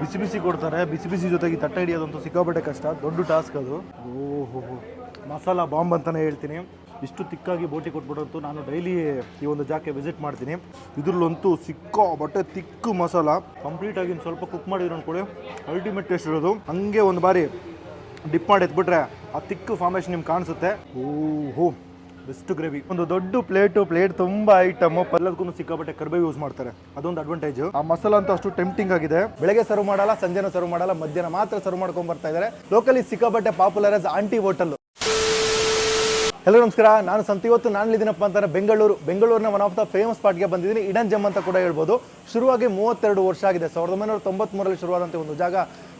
ಬಿಸಿ ಬಿಸಿ ಕೊಡ್ತಾರೆ. ಬಿಸಿ ಬಿಸಿ ಜೊತೆಗೆ ತಟ್ಟೆ ಹಿಡಿಯೋದಂತೂ ಸಿಕ್ಕಾಪಟ್ಟೆ ಕಷ್ಟ, ದೊಡ್ಡ ಟಾಸ್ಕ್ ಅದು. ಓಹೋ, ಮಸಾಲ ಬಾಂಬ್ ಅಂತಲೇ ಹೇಳ್ತೀನಿ. ಇಷ್ಟು ತಿಕ್ಕಾಗಿ ಬೋಟಿ ಕೊಟ್ಬಿಡೋಂತೂ ನಾನು ಡೈಲಿ ಈ ಒಂದು ಜಾಗಕ್ಕೆ ವಿಸಿಟ್ ಮಾಡ್ತೀನಿ. ಇದ್ರಲ್ಲಂತೂ ಸಿಕ್ಕಾಪಟ್ಟೆ ತಿಕ್ಕು ಮಸಾಲ, ಕಂಪ್ಲೀಟಾಗಿ ಸ್ವಲ್ಪ ಕುಕ್ ಮಾಡಿದ್ರು ಅಂದ್ಕೊಳ್ಳಿ ಅಲ್ಟಿಮೇಟ್ ಟೇಸ್ಟ್ ಇರೋದು. ಹಂಗೆ ಒಂದು ಬಾರಿ ಡಿಪ್ ಮಾಡಿ ಎತ್ಬಿಟ್ರೆ ಆ ತಿಕ್ಕು ಫಾರ್ಮೇಷನ್ ನಿಮ್ಗೆ ಕಾಣಿಸುತ್ತೆ. ಓಹೋ, ಬೆಸ್ಟ್ ಗ್ರೇವಿ. ಒಂದು ದೊಡ್ಡ ಪ್ಲೇಟ್ ತುಂಬಾ ಐಟಮ್, ಪಲ್ಲದಕ್ಕೂ ಸಿಕ್ಕಾಪಟ್ಟೆ ಕರ್ಬೇವು ಯೂಸ್ ಮಾಡ್ತಾರೆ, ಅದೊಂದು ಅಡ್ವಾಂಟೇಜ್. ಆ ಮಸಾಲ ಅಂತೂ ಅಷ್ಟು ಟೆಂಪ್ಟಿಂಗ್ ಆಗಿದೆ. ಬೆಳಗ್ಗೆ ಸರ್ವ್ ಮಾಡಲ್ಲ, ಸಂಜೆನೂ ಸರ್ವ್ ಮಾಡಲ್ಲ, ಮಧ್ಯಾಹ್ನ ಮಾತ್ರ ಸರ್ವ್ ಮಾಡ್ಕೊಂಡ್ ಬರ್ತಾ ಇದ್ದಾರೆ. ಲೋಕಲಿ ಸಿಕ್ಕಾಪಟ್ಟೆ ಪಾಪ್ಯುಲರ್ ಆಸ್ ಆಂಟಿ ಹೋಟೆಲ್. ಎಲ್ಲರೂ ನಮಸ್ಕಾರ, ನಾನು ಸಂತ. ಇವತ್ತು ನಾನು ಇದ್ದೀನಪ್ಪ ಅಂತಾರೆ ಬೆಂಗಳೂರಿನ ಒನ್ ಆಫ್ ದ ಫೇಮಸ್ ಸ್ಪಾಟ್ಗೆ ಬಂದಿದ್ದೀನಿ. ಇಡನ್ ಜಮ್ ಅಂತ ಕೂಡ ಹೇಳ್ಬೋದು. ಶುರುವಾಗಿ 32 ವರ್ಷ ಆಗಿದೆ. 1993 ಶುರುವಾದಂಥ ಒಂದು ಜಾಗ.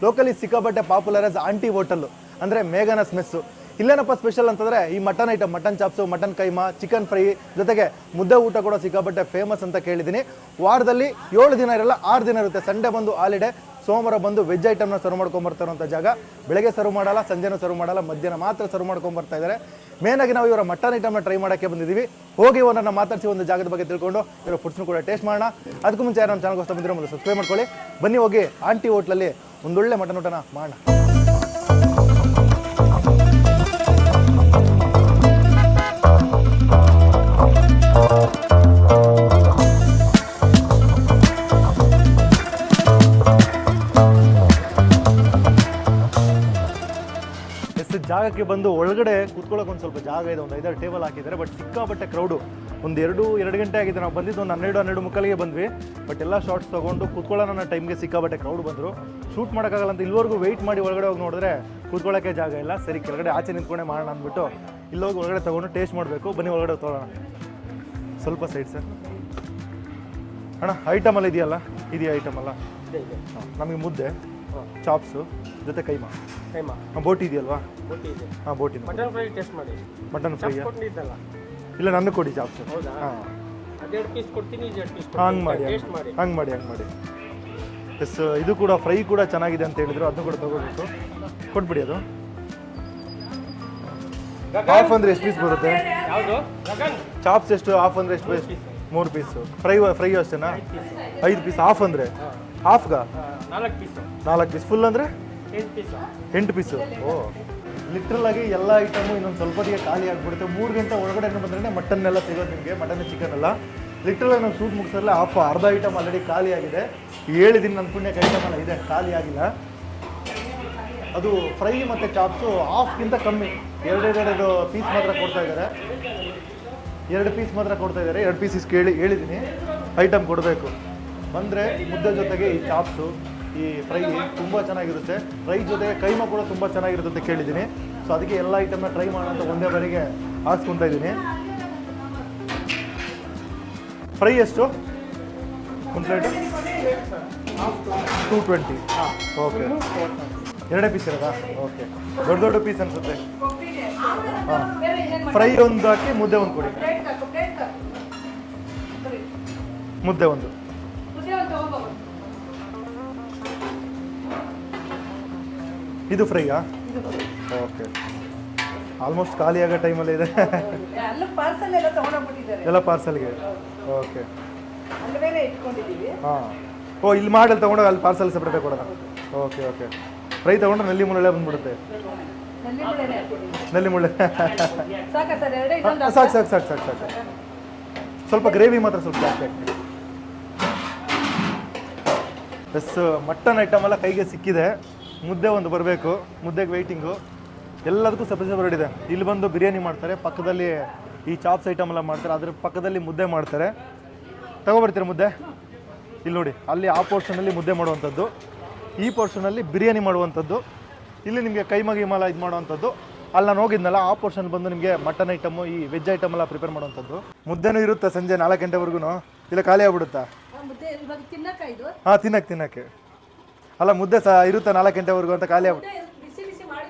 ಲೋಕಲಿ ಸಿಕ್ಕಾಪಟ್ಟೆ ಪಾಪ್ಯುಲರ್ ಆಸ್ ಆಂಟಿ ಹೋಟೆಲ್, ಅಂದರೆ ಮೇಘನಸ್ ಮೆಸ್ಸು. ಇಲ್ಲೇನಪ್ಪ ಸ್ಪೆಷಲ್ ಅಂತಂದರೆ ಈ mutton item, mutton chops, mutton keema, chicken fry ಜೊತೆಗೆ ಮುದ್ದೆ ಊಟ ಕೂಡ ಸಿಕ್ಕಾಪಟ್ಟೆ ಫೇಮಸ್ ಅಂತ ಕೇಳಿದ್ದೀನಿ. ವಾರದಲ್ಲಿ 7 ದಿನ ಇರಲ್ಲ, 6 ದಿನ ಇರುತ್ತೆ. ಸಂಡೇ ಬಂದು ಹಾಲಿಡೇ, ಸೋಮವಾರ ಬಂದು ವೆಜ್ ಐಟಮ್ನ ಸರ್ವ್ ಮಾಡ್ಕೊಂಬರ್ತಾರಂಥ ಜಾಗ. ಬೆಳಗ್ಗೆ ಸರ್ವ್ ಮಾಡಲ್ಲ, ಸಂಜೆನೂ ಸರ್ವ್ ಮಾಡಲ್ಲ, ಮಧ್ಯಾಹ್ನ ಮಾತ್ರ ಸರ್ವ್ ಮಾಡ್ಕೊಂಬರ್ತಾ ಇದ್ದಾರೆ. ಮೇನಾಗಿ ನಾವು ಇವರ ಮಟನ್ ಐಟಮ್ನ ಟ್ರೈ ಮಾಡೋಕ್ಕೆ ಬಂದಿದ್ದೀವಿ. ಹೋಗಿ ಇವರನ್ನ ಮಾತಾಡಿಸಿ ಒಂದು ಜಾಗದ ಬಗ್ಗೆ ತಿಳ್ಕೊಂಡು ಇವರ ಫುಡ್ಸ್ನು ಕೂಡ ಟೇಸ್ಟ್ ಮಾಡೋಣ. ಅದಕ್ಕೂ ಮುಂಚೆ ನಮ್ಮ ಚಾನಲ್ಗೆ ಹೊಸ ಬಂದಿರೋ ಮೊದಲು ಸಬ್ಸ್ಕ್ರೈಬ್ ಮಾಡ್ಕೊಳ್ಳಿ. ಬನ್ನಿ ಹೋಗಿ ಆಂಟಿ ಹೋಟ್ಲಲ್ಲಿ ಒಂದೊಳ್ಳೆ ಮಟನ್ ಊಟನ ಮಾಡೋಣ. ಜಾಗಕ್ಕೆ ಬಂದು ಒಳಗಡೆ ಕೂತ್ಕೊಳ್ಳೋಕೆ ಒಂದು ಸ್ವಲ್ಪ ಜಾಗ ಇದೆ, ಒಂದು 5-6 ಟೇಬಲ್ ಹಾಕಿದ್ದಾರೆ. ಬಟ್ ಸಿಕ್ಕಾಪಟ್ಟೆ ಕ್ರೌಡು. ಒಂದು 2 ಗಂಟೆ ಆಗಿದೆ ನಾವು ಬಂದಿದ್ದು. ಒಂದು 12 ಮುಕ್ಕಾಲಿಗೆ ಬಂದ್ವಿ. ಬಟ್ ಎಲ್ಲ ಶಾರ್ಟ್ಸ್ ತೊಗೊಂಡು ಕೂತ್ಕೊಳ್ಳೋಣ ಟೈಮ್ಗೆ ಸಿಕ್ಕಾಪಟ್ಟೆ ಕ್ರೌಡ್ ಬಂದರು. ಶೂಟ್ ಮಾಡೋಕ್ಕಾಗಲ್ಲ ಅಂತ ಇಲ್ಲಿವರೆಗೂ ವೆಯ್ಟ್ ಮಾಡಿ ಒಳಗಡೆ ಹೋಗಿ ನೋಡಿದ್ರೆ ಕೂತ್ಕೊಳ್ಳೋಕ್ಕೆ ಜಾಗ ಇಲ್ಲ. ಸರಿ, ಕೆಳಗಡೆ ಆಚೆ ನಿಂತ್ಕೊಂಡೆ ಮಾಡೋಣ ಅಂದ್ಬಿಟ್ಟು ಇಲ್ಲೋಗಿ ಒಳಗಡೆ ತೊಗೊಂಡು ಟೇಸ್ಟ್ ಮಾಡಬೇಕು. ಬನ್ನಿ ಒಳಗಡೆ ತೊಗೊಳ್ಳೋಣ. ಸ್ವಲ್ಪ ಸೈಡ್ ಸರ್ ಅಣ್ಣ, ಐಟಮಲ್ಲ ಇದೆಯಲ್ಲ, ಇದೆಯಾ ಐಟಮಲ್ಲ? ನಮಗೆ ಮುದ್ದೆ, ಚಾಪ್ಸು ಜೊತೆ ಕೈಮಾ, ಬೋಟಿ ಇದೆಯಲ್ವಾ? ಹಾಂ, ಬೋಟಿ. ಮಟನ್ ಫ್ರೈ ಟೇಸ್ಟ್ ಮಾಡಿ. ಮಟನ್ ಫ್ರೈ ಇಲ್ಲ, ನನಗೆ ಕೊಡಿ ಚಾಪ್ಸು. ಹಾಂ, ಹಂಗೆ ಮಾಡಿ. ಎಸ್, ಇದು ಕೂಡ ಫ್ರೈ ಕೂಡ ಚೆನ್ನಾಗಿದೆ ಅಂತ ಹೇಳಿದ್ರು, ಅದನ್ನು ಕೂಡ ತೊಗೋಬೇಕು. ಕೊಟ್ಬಿಡಿ. ಅದು ಹಾಫ್ ಅಂದರೆ ಎಷ್ಟು ಪೀಸ್ ಬರುತ್ತೆ? ಚಾಪ್ಸ್ ಎಷ್ಟು? ಹಾಫ್ ಅಂದರೆ ಎಷ್ಟು? 3 ಪೀಸು. ಫ್ರೈ ಅಷ್ಟೇನಾ? 5 ಪೀಸ್. ಹಾಫ್ ಅಂದರೆ ಹಾಫ್ಗ 4 ಪೀಸ್. ಫುಲ್ ಅಂದರೆ 8 ಪೀಸು. ಓ, ಲಿಟ್ರಲ್ ಆಗಿ ಎಲ್ಲ ಐಟಮು ಇನ್ನೊಂದು ಸ್ವಲ್ಪ ಹೊತ್ತಿಗೆ ಖಾಲಿ ಆಗಿಬಿಡುತ್ತೆ. 3 ಗಂಟೆ ಒಳಗಡೆ ಬಂದ್ರೆ ಮಟನ್ ಎಲ್ಲ ಸಿಗೋದು ನಿಮಗೆ, ಮಟನ್ ಚಿಕನ್ ಎಲ್ಲ. ಲಿಟ್ರಲ್ ಆಗಿ ನಾವು ಶೂಟ್ ಮುಗಿಸೋದ್ರಲ್ಲೇ ಅರ್ಧ ಐಟಮ್ ಆಲ್ರೆಡಿ ಖಾಲಿ ಆಗಿದೆ. 7 ದಿನ ನನ್ನ ಪುಣ್ಯಕ್ಕೆ ಐಟಮ್ ಎಲ್ಲ ಇದೆ, ಖಾಲಿ ಆಗಿಲ್ಲ. ಅದು ಫ್ರೈ ಮತ್ತು ಚಾಪ್ಸು ಹಾಫ್ಗಿಂತ ಕಮ್ಮಿ. 2 ಪೀಸ್ ಮಾತ್ರ ಕೊಡ್ತಾ ಇದ್ದಾರೆ. 2 ಪೀಸ್ ಮಾತ್ರ ಕೊಡ್ತಾ ಇದ್ದಾರೆ. 2 ಪೀಸ್ ಹೇಳಿದ್ದೀನಿ ಐಟಮ್ ಕೊಡಬೇಕು. ಬಂದರೆ ಮುದ್ದೆ ಜೊತೆಗೆ ಈ ಚಾಪ್ಸು, ಈ ಫ್ರೈ ತುಂಬ ಚೆನ್ನಾಗಿರುತ್ತೆ. ಫ್ರೈ ಜೊತೆಗೆ ಕೈಮಾ ಕೂಡ ತುಂಬ ಚೆನ್ನಾಗಿರುತ್ತೆ ಅಂತ ಕೇಳಿದ್ದೀನಿ. ಸೊ ಅದಕ್ಕೆ ಎಲ್ಲ ಐಟಮ್ನ ಟ್ರೈ ಮಾಡೋಣ ಅಂತ ಒಂದೇ ಬಾರಿಗೆ ಹಾಕ್ಸ್ಕೊತಾ ಇದ್ದೀನಿ. ಫ್ರೈ ಎಷ್ಟು? ಒಂದು ಪ್ಲೇಟು 220. ಓಕೆ, 2 ಪೀಸ್ ಇರೋದಾ? ಓಕೆ, ದೊಡ್ಡ ಪೀಸ್ ಅನಿಸುತ್ತೆ. ಹಾಂ, ಫ್ರೈ ಒಂದು ಹಾಕಿ, ಮುದ್ದೆ ಒಂದು ಕೊಡಿ. ಮುದ್ದೆ ಒಂದು. ಇದು ಫ್ರೈಯಾ? ಓಕೆ, ಆಲ್ಮೋಸ್ಟ್ ಖಾಲಿ ಆಗೋ ಟೈಮಲ್ಲಿ ಇದೆ. ಎಲ್ಲ ಪಾರ್ಸಲ್ಗೆ. ಓಕೆ, ಹಾಂ. ಓ, ಇಲ್ಲಿ ಮಾಡಲ್ಲಿ ತೊಗೊಂಡಾಗ ಅಲ್ಲಿ ಪಾರ್ಸಲ್ ಸಪ್ರೇಟಾಗಿ ಕೊಡೋಣ. ಓಕೆ. ಫ್ರೈ ತೊಗೊಂಡ್ರೆ ನಲ್ಲಿ ಮುಳ್ಳೆ ಬಂದ್ಬಿಡುತ್ತೆ. ನಲ್ಲಿ ಮುಳ್ಳೆ ಸಾಕು. ಸ್ವಲ್ಪ ಗ್ರೇವಿ ಮಾತ್ರ ಸ್ವಲ್ಪ ಜಾಸ್ತಿ ಆಗ್ತದೆ. ಎಸ್, ಮಟನ್ ಐಟಮ್ ಎಲ್ಲ ಕೈಗೆ ಸಿಕ್ಕಿದೆ. ಮುದ್ದೆ ಒಂದು ಬರಬೇಕು. ಮುದ್ದೆಗೆ ವೆಯ್ಟಿಂಗು. ಎಲ್ಲದಕ್ಕೂ ಸಪ್ರೇಟ್ ಇದೆ. ಇಲ್ಲಿ ಬಂದು ಬಿರಿಯಾನಿ ಮಾಡ್ತಾರೆ, ಪಕ್ಕದಲ್ಲಿ ಈ ಚಾಪ್ಸ್ ಐಟಮ್ ಎಲ್ಲ ಮಾಡ್ತಾರೆ, ಅದ್ರ ಪಕ್ಕದಲ್ಲಿ ಮುದ್ದೆ ಮಾಡ್ತಾರೆ. ತಗೊಬರ್ತೀರ ಮುದ್ದೆ? ಇಲ್ಲಿ ನೋಡಿ, ಅಲ್ಲಿ ಆ ಪೋರ್ಷನಲ್ಲಿ ಮುದ್ದೆ ಮಾಡುವಂಥದ್ದು, ಈ ಪೋರ್ಷನಲ್ಲಿ ಬಿರಿಯಾನಿ ಮಾಡುವಂಥದ್ದು, ಇಲ್ಲಿ ನಿಮಗೆ ಕೈಮಾ ಇದು ಮಾಡುವಂಥದ್ದು. ಅಲ್ಲಿ ನಾನು ಹೋಗಿದ್ನಲ್ಲ ಆ ಪೋರ್ಷನ್ ಬಂದು ನಿಮಗೆ ಮಟನ್ ಐಟಮು, ಈ ವೆಜ್ ಐಟಮ್ ಎಲ್ಲ ಪ್ರಿಪೇರ್ ಮಾಡುವಂಥದ್ದು. ಮುದ್ದೆನೂ ಇರುತ್ತೆ ಸಂಜೆ 4 ಗಂಟೆವರೆಗೂ. ಇಲ್ಲ ಖಾಲಿ ಆಗ್ಬಿಡುತ್ತಾ? ಹಾಂ, ತಿನ್ನಕ್ಕೆ ಅಲ್ಲ, ಮುದ್ದೆ ಇರುತ್ತೆ 4 ಗಂಟೆವರೆಗೂ ಅಂತ ಖಾಲಿ ಆಗ್ಬಿಟ್ಟು.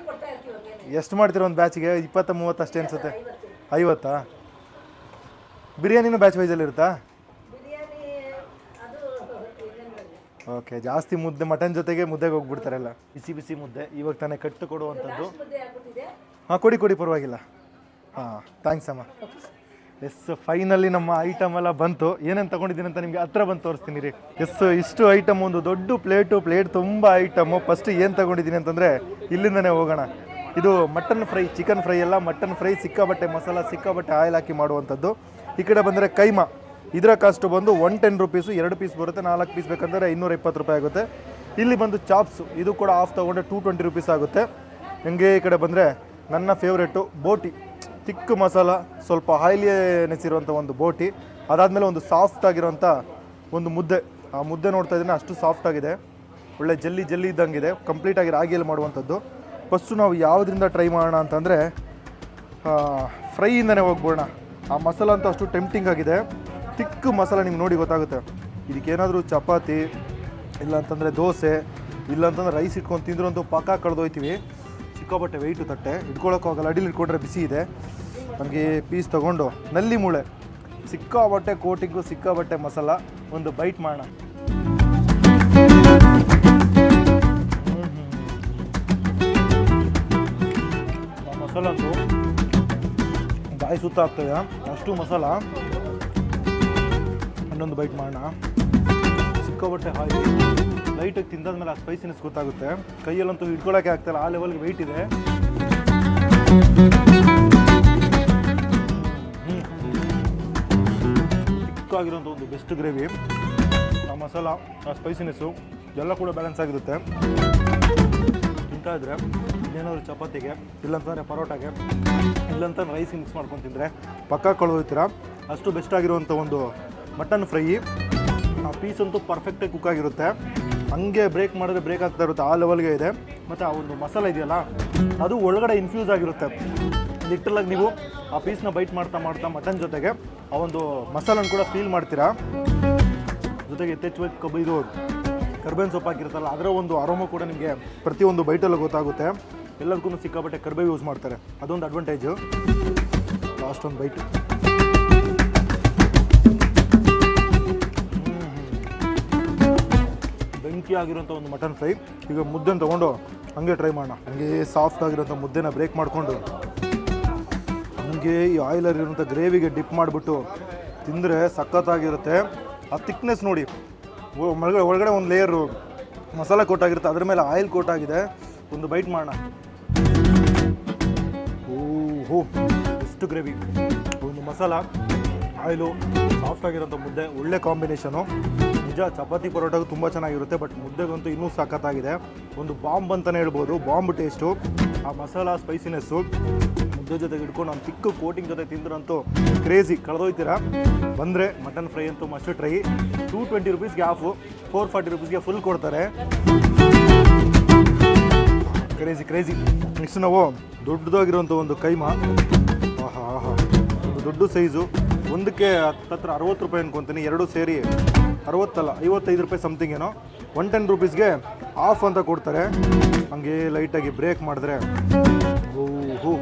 ಎಷ್ಟು ಮಾಡ್ತೀರ ಒಂದು ಬ್ಯಾಚಿಗೆ? 20-30 ಅಷ್ಟೇ ಅನಿಸುತ್ತೆ. 50? ಬಿರಿಯಾನಿನೂ ಬ್ಯಾಚ್ ವೈಸಲ್ಲಿ ಇರುತ್ತಾ? ಓಕೆ, ಜಾಸ್ತಿ ಮುದ್ದೆ ಮಟನ್ ಜೊತೆಗೆ ಮುದ್ದೆಗೆ ಹೋಗ್ಬಿಡ್ತಾರಲ್ಲ. ಬಿಸಿ ಮುದ್ದೆ ಇವಾಗ ತಾನೇ ಕಟ್ಟು ಕೊಡುವಂಥದ್ದು. ಹಾಂ, ಕೊಡಿ ಪರವಾಗಿಲ್ಲ. ಹಾಂ, ಥ್ಯಾಂಕ್ಸ್ ಅಮ್ಮ. ಎಸ್ ಫೈನಲಿ ನಮ್ಮ ಐಟಮ್ ಎಲ್ಲ ಬಂತು. ಏನೇನು ತೊಗೊಂಡಿದ್ದೀನಿ ಅಂತ ನಿಮಗೆ ಹತ್ರ ಬಂದು ತೋರಿಸ್ತೀನಿ ರೀ. ಎಸ್ ಇಷ್ಟು ಐಟಮ್, ಒಂದು ದೊಡ್ಡ ಪ್ಲೇಟ್ ತುಂಬ ಐಟಮು. ಫಸ್ಟ್ ಏನು ತೊಗೊಂಡಿದ್ದೀನಿ ಅಂತಂದರೆ ಇಲ್ಲಿಂದನೇ ಹೋಗೋಣ. ಇದು ಮಟನ್ ಫ್ರೈ, ಚಿಕನ್ ಫ್ರೈ ಎಲ್ಲ ಮಟನ್ ಫ್ರೈ, ಸಿಕ್ಕಾಬಟ್ಟೆ ಮಸಾಲ, ಸಿಕ್ಕಾಬಟ್ಟೆ ಆಯಿಲ್ ಹಾಕಿ ಮಾಡುವಂಥದ್ದು. ಈ ಕಡೆ ಬಂದರೆ ಕೈಮಾ, ಇದರ ಕಾಸ್ಟ್ ಬಂದು 110 ರೂಪೀಸು. 2 ಪೀಸ್ ಬರುತ್ತೆ, 4 ಪೀಸ್ ಬೇಕಂದರೆ 220 ರೂಪಾಯಿ ಆಗುತ್ತೆ. ಇಲ್ಲಿ ಬಂದು ಚಾಪ್ಸು, ಇದು ಕೂಡ ಆಫ್ ತೊಗೊಂಡ್ರೆ 220 ರೂಪೀಸ್ ಆಗುತ್ತೆ. ಹಂಗೆ ಈ ಕಡೆ ಬಂದರೆ ನನ್ನ ಫೇವ್ರೇಟು ಬೋಟಿ, ತಿಕ್ಕು ಮಸಾಲ, ಸ್ವಲ್ಪ ಆಯಿಲಿನೆಸ್ ಇರುವಂಥ ಒಂದು ಬೋಟಿ. ಅದಾದಮೇಲೆ ಒಂದು ಸಾಫ್ಟ್ ಆಗಿರೋಂಥ ಒಂದು ಮುದ್ದೆ. ಆ ಮುದ್ದೆ ನೋಡ್ತಾ ಇದ್ದೀನಿ, ಅಷ್ಟು ಸಾಫ್ಟ್ ಆಗಿದೆ, ಒಳ್ಳೆ ಜಲ್ಲಿ ಇದ್ದಂಗಿದೆ, ಕಂಪ್ಲೀಟಾಗಿ ರಾಗಿಯಲ್ಲಿ ಮಾಡುವಂಥದ್ದು. ಫಸ್ಟು ನಾವು ಯಾವುದರಿಂದ ಟ್ರೈ ಮಾಡೋಣ ಅಂತಂದರೆ ಫ್ರೈಯಿಂದನೇ ಹೋಗ್ಬೋಣ. ಆ ಮಸಾಲ ಅಂತೂ ಅಷ್ಟು ಟೆಂಪ್ಟಿಂಗ್ ಆಗಿದೆ, ತಿಕ್ಕು ಮಸಾಲ, ನಿಮ್ಗೆ ನೋಡಿ ಗೊತ್ತಾಗುತ್ತೆ. ಇದಕ್ಕೇನಾದರೂ ಚಪಾತಿ ಇಲ್ಲ ಅಂತಂದರೆ ದೋಸೆ ಇಲ್ಲ ಅಂತಂದರೆ ರೈಸ್ ಇಟ್ಕೊಂಡು ತಿಂದ್ರು ಅಂತೂ ಪಕ್ಕ ಕಳೆದೋಯ್ತೀವಿ. ಸಿಕ್ಕಾಬಟ್ಟೆ ವೆಯ್ಟು ತಟ್ಟೆ ಇಟ್ಕೊಳ್ಳೋಕ್ಕಾಗಲ್ಲ, ಅಡಿಲಿ ಇಟ್ಕೊಂಡ್ರೆ ಬಿಸಿ ಇದೆ. ನಮಗೆ ಪೀಸ್ ತೊಗೊಂಡು ನಲ್ಲಿ ಮೂಳೆ, ಸಿಕ್ಕಾಬಟ್ಟೆ ಕೋಟಿಂಗು, ಸಿಕ್ಕಾಬಟ್ಟೆ ಮಸಾಲ, ಒಂದು ಬೈಟ್ ಮಾಡೋಣ. ಮಸಾಲ ಅಂತೂ ಬಾಯಿ ಸುತ್ತ ಆಗ್ತದೆ, ಅಷ್ಟು ಮಸಾಲ. ಇನ್ನೊಂದು ಬೈಟ್ ಮಾಡೋಣ. ಸಿಕ್ಕಾಬಟ್ಟೆ ಹಾಯಿ, ಲೈಟಾಗಿ ತಿಂದಾದ್ಮೇಲೆ ಆ ಸ್ಪೈಸಿನೆಸ್ ಗೊತ್ತಾಗುತ್ತೆ. ಕೈಯಲ್ಲಂತೂ ಹಿಡ್ಕೊಳ್ಳೋಕೆ ಆಗ್ತಾಯಿಲ್ಲ, ಆ ಲೆವೆಲ್ಗೆ ವೆಯ್ಟ್ ಇದೆ. ಚಿಕ್ಕಾಗಿರೋಂಥ ಒಂದು ಬೆಸ್ಟ್ ಗ್ರೇವಿ. ಆ ಮಸಾಲ, ಆ ಸ್ಪೈಸಿನೆಸ್ಸು ಎಲ್ಲ ಕೂಡ ಬ್ಯಾಲೆನ್ಸ್ ಆಗಿರುತ್ತೆ. ತಿಂತಾ ಇದ್ರೆ ಏನಾದರೂ ಚಪಾತಿಗೆ, ಇಲ್ಲಂತಂದರೆ ಪರೋಟಾಗೆ, ಇಲ್ಲಂತಂದ್ರೆ ರೈಸ್ ಮಿಕ್ಸ್ ಮಾಡ್ಕೊಂಡು ತಿಂದರೆ ಪಕ್ಕ ಕಳೆದೋಗ್ತೀರ. ಅಷ್ಟು ಬೆಸ್ಟ್ ಆಗಿರುವಂಥ ಒಂದು ಮಟನ್ ಫ್ರೈ. ಆ ಪೀಸ್ ಅಂತೂ ಪರ್ಫೆಕ್ಟಾಗಿ ಕುಕ್ ಆಗಿರುತ್ತೆ, ಹಂಗೆ ಬ್ರೇಕ್ ಮಾಡಿದ್ರೆ ಬ್ರೇಕ್ ಆಗ್ತಾ ಇರುತ್ತೆ, ಆ ಲೆವೆಲ್ಗೆ ಇದೆ. ಮತ್ತು ಆ ಒಂದು ಮಸಾಲ ಇದೆಯಲ್ಲ, ಅದು ಒಳಗಡೆ ಇನ್ಫ್ಯೂಸ್ ಆಗಿರುತ್ತೆ. ಲಿಟ್ರಲಾಗಿ ನೀವು ಆ ಪೀಸ್ನ ಬೈಟ್ ಮಾಡ್ತಾ ಮಟನ್ ಜೊತೆಗೆ ಆ ಒಂದು ಮಸಾಲನ ಕೂಡ ಫೀಲ್ ಮಾಡ್ತೀರಾ. ಜೊತೆಗೆ ಯಥೇಚ್ಛವಾಗಿ ಇದು ಕರ್ಬೇವಿನ ಸೊಪ್ಪು ಹಾಕಿರುತ್ತಲ್ಲ, ಅದರ ಒಂದು ಅರೋಮ ಕೂಡ ನಿಮಗೆ ಪ್ರತಿಯೊಂದು ಬೈಟಲ್ಲೂ ಗೊತ್ತಾಗುತ್ತೆ. ಎಲ್ಲದಕ್ಕೂ ಸಿಕ್ಕಾಪಟ್ಟೆ ಕರ್ಬೇವು ಯೂಸ್ ಮಾಡ್ತಾರೆ, ಅದೊಂದು ಅಡ್ವಾಂಟೇಜು. ಲಾಸ್ಟ್ ಒಂದು ಬೈಟು. ಬೆಂಕಿ ಆಗಿರೋಂಥ ಒಂದು ಮಟನ್ ಫ್ರೈ. ಈಗ ಮುದ್ದೆನ ತೊಗೊಂಡು ಹಂಗೆ ಟ್ರೈ ಮಾಡೋಣ. ಹಂಗೆ ಸಾಫ್ಟ್ ಆಗಿರೋಂಥ ಮುದ್ದೆನ ಬ್ರೇಕ್ ಮಾಡಿಕೊಂಡು ಹಂಗೆ ಈ ಆಯಿಲಲ್ಲಿರೋಂಥ ಗ್ರೇವಿಗೆ ಡಿಪ್ ಮಾಡಿಬಿಟ್ಟು ತಿಂದರೆ ಸಖತ್ತಾಗಿರುತ್ತೆ. ಆ ಥಿಕ್ನೆಸ್ ನೋಡಿ, ಒಳಗಡೆ ಒಂದು ಲೇಯರು ಮಸಾಲ ಕೋಟಾಗಿರುತ್ತೆ, ಅದ್ರ ಮೇಲೆ ಆಯಿಲ್ ಕೋಟಾಗಿದೆ. ಒಂದು ಬೈಟ್ ಮಾಡೋಣ. ಓಹೋ, ಎಷ್ಟು ಗ್ರೇವಿ, ಒಂದು ಮಸಾಲ, ಆಯಿಲು, ಸಾಫ್ಟ್ ಆಗಿರೋಂಥ ಮುದ್ದೆ, ಒಳ್ಳೆ ಕಾಂಬಿನೇಷನು. ನಿಜ ಚಪಾತಿ ಪರೋಟಾಗೂ ತುಂಬ ಚೆನ್ನಾಗಿರುತ್ತೆ, ಬಟ್ ಮುದ್ದೆಗಂತೂ ಇನ್ನೂ ಸಖತ್ತಾಗಿದೆ. ಒಂದು ಬಾಂಬ್ ಅಂತಲೇ ಹೇಳ್ಬೋದು, ಬಾಂಬ್ ಟೇಸ್ಟು. ಆ ಮಸಾಲ ಸ್ಪೈಸಿನೆಸ್ಸು ಮುದ್ದೆ ಜೊತೆಗೆ ಇಟ್ಕೊಂಡು ನಮ್ಮ ತಿಕ್ಕು ಕೋಟಿಂಗ್ ಜೊತೆ ತಿಂದ್ರಂತೂ ಕ್ರೇಜಿ, ಕಳೆದೋಯ್ತೀರಾ. ಬಂದರೆ ಮಟನ್ ಫ್ರೈ ಅಂತೂ ಮಸ್ಟ್ ಟ್ರೈ. 220 ರೂಪೀಸ್ಗೆ ಹಾಫು, 440 ರೂಪೀಸ್ಗೆ ಫುಲ್ ಕೊಡ್ತಾರೆ. ಕ್ರೇಜಿ. ನೆಕ್ಸ್ಟ್ ನಾವು ದೊಡ್ಡದಾಗಿರೋಂಥ ಒಂದು ಕೈಮಾ. ಆಹಾ, ಒಂದು ದೊಡ್ಡ ಸೈಜು, ಒಂದಕ್ಕೆ ಹತ್ತಿರ 60 ರೂಪಾಯಿ ಅನ್ಕೊತೀನಿ. ಎರಡು ಸೇರಿ 60 ಅಲ್ಲ 55 ರೂಪಾಯಿ ಸಮಥಿಂಗ್ ಏನೋ. 110 ರೂಪೀಸ್ಗೆ ಆಫ್ ಅಂತ ಕೊಡ್ತಾರೆ. ಹಂಗೆ ಲೈಟಾಗಿ ಬ್ರೇಕ್ ಮಾಡಿದ್ರೆ ಓಹೋ,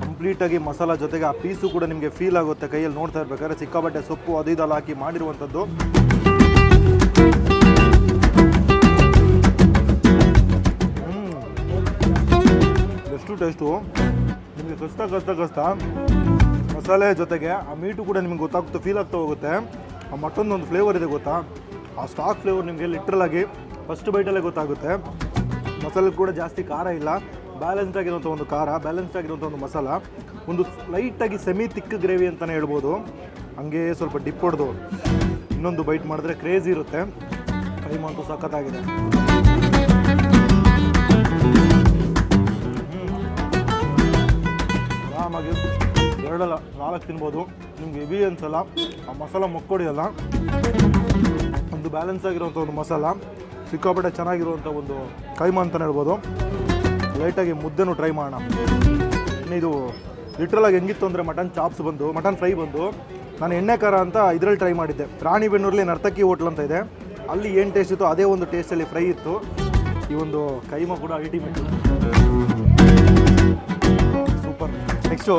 ಕಂಪ್ಲೀಟಾಗಿ ಮಸಾಲ ಜೊತೆಗೆ ಆ ಪೀಸು ಕೂಡ ನಿಮಗೆ ಫೀಲ್ ಆಗುತ್ತೆ ಕೈಯಲ್ಲಿ ನೋಡ್ತಾ ಇರ್ಬೇಕಾದ್ರೆ. ಸಿಕ್ಕಾಬಟ್ಟೆ ಸೊಪ್ಪು ಅದು ಇದೆಲ್ಲ ಹಾಕಿ ಮಾಡಿರುವಂಥದ್ದು. ಎಷ್ಟು ಟೇಸ್ಟು ನಿಮಗೆ ಕಸ್ತಾ ಮಸಾಲೆ ಜೊತೆಗೆ ಆ ಮೀಟು ಕೂಡ ನಿಮ್ಗೆ ಗೊತ್ತಾಗುತ್ತೆ, ಫೀಲ್ ಆಗ್ತಾ ಹೋಗುತ್ತೆ. ಆ ಮತ್ತೊಂದೊಂದು ಫ್ಲೇವರ್ ಇದೆ ಗೊತ್ತಾ, ಆ ಸ್ಟಾಕ್ ಫ್ಲೇವರ್ ನಿಮಗೆ ಲಿಟ್ರಲಾಗಿ ಫಸ್ಟ್ ಬೈಟಲ್ಲೇ ಗೊತ್ತಾಗುತ್ತೆ. ಮಸಾಲೆ ಕೂಡ ಜಾಸ್ತಿ ಖಾರ ಇಲ್ಲ, ಬ್ಯಾಲೆನ್ಸ್ಡ್ ಆಗಿರೋಂಥ ಒಂದು ಖಾರ, ಬ್ಯಾಲೆನ್ಸ್ಡ್ ಆಗಿರೋಂಥ ಒಂದು ಮಸಾಲ, ಒಂದು ಲೈಟಾಗಿ ಸೆಮಿ ತಿಕ್ ಗ್ರೇವಿ ಅಂತಲೇ ಹೇಳ್ಬೋದು. ಹಂಗೆ ಸ್ವಲ್ಪ ಡಿಪ್ ಹೊಡೆದು ಇನ್ನೊಂದು ಬೈಟ್ ಮಾಡಿದ್ರೆ ಕ್ರೇಜಿ ಇರುತ್ತೆ. ಕೈಮಾ ಅಂತೂ ಸಖತ್ತಾಗಿದೆ. ಆರಾಮಾಗಿ 2 ಅಲ್ಲ 4 ತಿನ್ಬೋದು, ನಿಮ್ಗೆ ಹೆವಿ ಅನ್ಸಲ್ಲ. ಆ ಮಸಾಲ ಮೊಕ್ಕೊಡಿಯಲ್ಲ, ಒಂದು ಬ್ಯಾಲೆನ್ಸ್ ಆಗಿರೋಂಥ ಒಂದು ಮಸಾಲ, ಸಿಕ್ಕಾಪಟ್ಟೆ ಚೆನ್ನಾಗಿರುವಂಥ ಒಂದು ಕೈಮಾ ಅಂತಲೇ ಹೇಳ್ಬೋದು. ಲೈಟಾಗಿ ಮುದ್ದೆನೂ ಟ್ರೈ ಮಾಡೋಣ. ಇದು ಲಿಟ್ರಲಾಗಿ ಹೆಂಗಿತ್ತು ಅಂದರೆ ಮಟನ್ ಫ್ರೈ ಬಂದು ನಾನು ಎಣ್ಣೆ ಖಾರ ಅಂತ ಇದರಲ್ಲಿ ಟ್ರೈ ಮಾಡಿದ್ದೆ. ರಾಣಿಬೆನ್ನೂರಲ್ಲಿ ನರ್ತಕಿ ಹೋಟ್ಲ್ ಅಂತ ಇದೆ, ಅಲ್ಲಿ ಏನು ಟೇಸ್ಟ್ ಇತ್ತು ಅದೇ ಒಂದು ಟೇಸ್ಟಲ್ಲಿ ಫ್ರೈ ಇತ್ತು. ಈ ಒಂದು ಕೈಮಾ ಕೂಡ ಅಲ್ಟಿಮೇಟ್, ಸೂಪರ್. Next